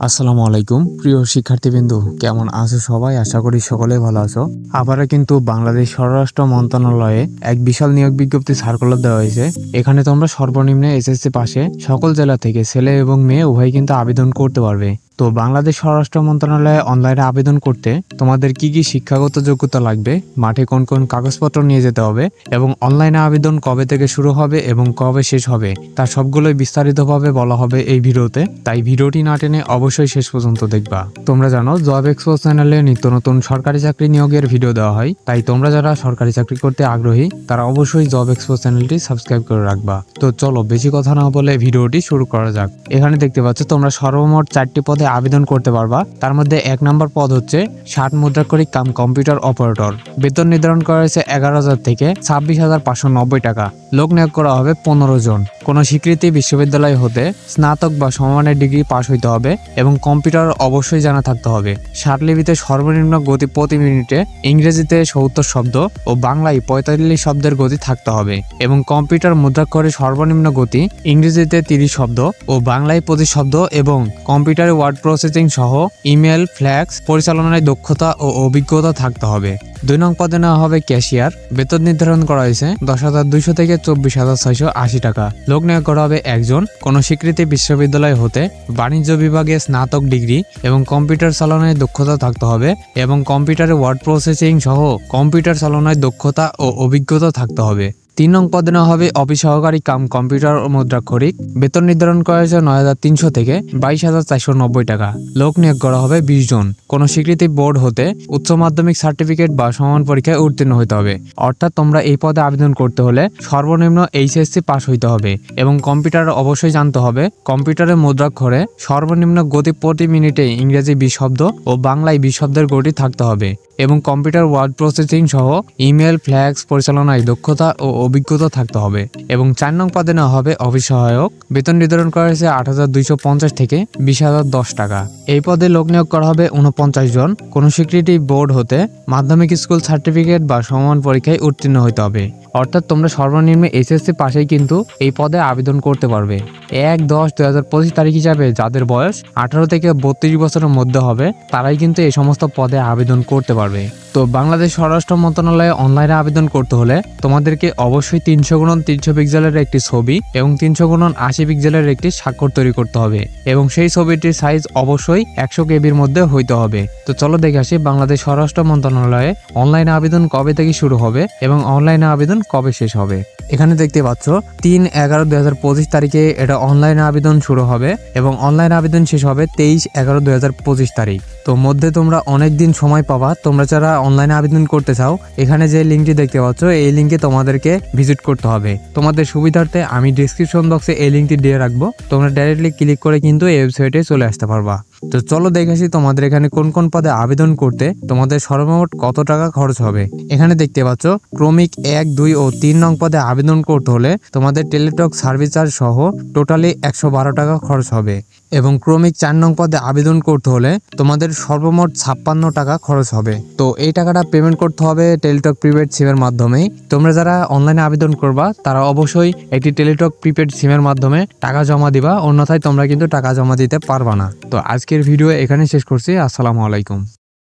আসসালামু আলাইকুম প্রিয় শিক্ষার্থীবৃন্দু, কেমন আছো সবাই? আশা করি সকলে ভালো আছো। আবারও কিন্তু বাংলাদেশ স্বরাষ্ট্র মন্ত্রণালয়ে এক বিশাল নিয়োগ বিজ্ঞপ্তি সার্কুলার দেওয়া হয়েছে। এখানে তোমরা সর্বনিম্ন এসএসসি পাশে সকল জেলা থেকে ছেলে এবং মেয়ে উভয় কিন্তু আবেদন করতে পারবে। তো বাংলাদেশ স্বরাষ্ট্র মন্ত্রণালয়ে অনলাইনে আবেদন করতে তোমাদের কি কি শিক্ষাগত যোগ্যতা লাগবে, মাঠে কোন কোন কাগজপত্র নিয়ে যেতে হবে এবং অনলাইনে আবেদন কবে থেকে শুরু হবে এবং কবে শেষ হবে তা সবগুলোই বিস্তারিতভাবে বলা হবে এই ভিডিওতে। তাই ভিডিওটি না টেনে অবশ্যই শেষ পর্যন্ত দেখবা। তোমরা জানো জব এক্সপো চ্যানেলে নিত্য নতুন সরকারি চাকরি নিয়োগের ভিডিও দেওয়া হয়, তাই তোমরা যারা সরকারি চাকরি করতে আগ্রহী তারা অবশ্যই জব এক্সপো চ্যানেলটি সাবস্ক্রাইব করে রাখবা। তো চলো বেশি কথা না বলে ভিডিওটি শুরু করা যাক। এখানে দেখতে পাচ্ছ তোমরা সর্বমোট 4টি পদে আবেদন করতে পারবা। তার মধ্যে 1 নম্বর পদ হচ্ছে 60 মুদ্রাক্ষরিক কাম কম্পিউটার অপারেটর। বেতন নির্ধারণ করা হয়েছে 11,000 থেকে 26,590 টাকা। লোক নিয়োগ করা হবে 15 জন। কোন স্বীকৃতি বিশ্ববিদ্যালয় হতে স্নাতক বা সমমানের ডিগ্রি পাশ হইতে হবে এবং কম্পিউটার অবশ্যই জানা থাকতে হবে। ষাটলিপিতে সর্বনিম্ন গতি প্রতি মিনিটে ইংরেজিতে 70 শব্দ ও বাংলায় 45 শব্দের গতি থাকতে হবে এবং কম্পিউটার মুদ্রাক্ষরে সর্বনিম্ন গতি ইংরেজিতে 30 শব্দ ও বাংলায় 25 শব্দ এবং কম্পিউটারে ওয়ার্ড প্রসেসিং সহ ইমেল ফ্ল্যাক্স পরিচালনায় দক্ষতা ও অভিজ্ঞতা থাকতে হবে। 2 নং পদে নেওয়া হবে ক্যাশিয়ার। বেতন নির্ধারণ করা হয়েছে 10,200 থেকে 24,680 টাকা। লোক নিয়োগ করা হবে 1 জন। কোন স্বীকৃতি বিশ্ববিদ্যালয় হতে বাণিজ্য বিভাগে স্নাতক ডিগ্রি এবং কম্পিউটার চালনায় দক্ষতা থাকতে হবে এবং কম্পিউটারে ওয়ার্ড প্রসেসিং সহ কম্পিউটার চালনায় দক্ষতা ও অভিজ্ঞতা থাকতে হবে। 3 নং পদে নেওয়া হবে অফিস সহকারী কাম কম্পিউটার মুদ্রাক্ষরিক। বেতন নির্ধারণ করা হয়েছে 9,300 থেকে 22,490 টাকা। লোক নিয়োগ করা হবে 20 জন। কোন স্বীকৃতি বোর্ড হতে উচ্চ মাধ্যমিক সার্টিফিকেট বা সমান পরীক্ষায় উত্তীর্ণ হতে হবে। অর্থাৎ তোমরা এই পদে আবেদন করতে হলে সর্বনিম্ন এইচএসসি পাস হইতে হবে এবং কম্পিউটার অবশ্যই জানতে হবে। কম্পিউটারের মুদ্রাক্ষরে সর্বনিম্ন গতি প্রতি মিনিটে ইংরেজি 20 শব্দ ও বাংলায় 20 শব্দের গতি থাকতে হবে এবং কম্পিউটার ওয়ার্ড প্রসেসিং সহ ইমেল ফ্ল্যাক্স পরিচালনায় দক্ষতা ও অভিজ্ঞতা থাকতে হবে এবং 4 নং পদে নেওয়া হবে অফিস সহায়ক। বেতন নির্ধারণ করা হয়েছে 8,250 থেকে 20,010 টাকা। এই পদে লোক নিয়োগ করা হবে 49 জন। কোন স্বীকৃতি বোর্ড হতে মাধ্যমিক স্কুল সার্টিফিকেট বা সমান পরীক্ষায় উত্তীর্ণ হতে হবে। অর্থাৎ তোমরা সর্বনিম্ন এসএসসি পাশেই কিন্তু এই পদে আবেদন করতে পারবে। 1/10/2025 তারিখ হিসাবে যাদের বয়স 18 থেকে 32 বছরের মধ্যে হবে তারাই কিন্তু এই সমস্ত পদে আবেদন করতে পারবে। তো বাংলাদেশ স্বরাষ্ট্র মন্ত্রণালয়ে অনলাইনে আবেদন করতে হলে তোমাদেরকে অবশ্যই 300x300 পিক্সেলের একটি ছবি এবং 300x80 পিক্সেলের একটি স্বাক্ষর তৈরি করতে হবে এবং সেই ছবিটির সাইজ অবশ্যই 100 কেবির মধ্যে হইতে হবে। তো চলো দেখে আসি বাংলাদেশ স্বরাষ্ট্র মন্ত্রণালয়ে অনলাইনে আবেদন কবে থেকে শুরু হবে এবং অনলাইনে আবেদন কবে শেষ হবে। এখানে দেখতে পাচ্ছ 3/11/2025 তারিখে এটা অনলাইনে আবেদন শুরু হবে এবং অনলাইন আবেদন শেষ হবে 23/11/2025 তারিখ। তো মধ্যে তোমরা অনেক দিন সময় পাবা। তোমরা যারা অনলাইনে আবেদন করতে চাও এখানে যে লিঙ্কটি দেখতে পাচ্ছ এই লিঙ্কে তোমাদেরকে ভিজিট করতে হবে। তোমাদের সুবিধার্থে আমি ডিসক্রিপশন বক্সে এই লিঙ্কটি দিয়ে রাখবো। তোমরা ডাইরেক্টলি ক্লিক করে কিন্তু এই ওয়েবসাইটে চলে আসতে পারবা। তো চলো দেখেছি তোমাদের এখানে কোন কোন পদে আবেদন করতে তোমাদের সর্বমোট কত টাকা খরচ হবে। এখানে দেখতে পাচ্ছ ক্রমিক 1, 2 ও 3 নং পদে আবেদন করতে হলে তোমাদের টেলিটক সার্ভিস চার্জ সহ টোটালি 112 টাকা খরচ হবে এবং ক্রমিক 4 নং পদে আবেদন করতে হলে তোমাদের সর্বমোট 56 টাকা খরচ হবে। তো এই টাকাটা পেমেন্ট করতে হবে টেলিটক প্রিপেড সিমের মাধ্যমেই। তোমরা যারা অনলাইনে আবেদন করবা তারা অবশ্যই একটি টেলিটক প্রিপেড সিমের মাধ্যমে টাকা জমা দিবা, অন্যথায় তোমরা কিন্তু টাকা জমা দিতে পারবা না। তো আজকের ভিডিও এখানে শেষ করছি। আসসালামু আলাইকুম।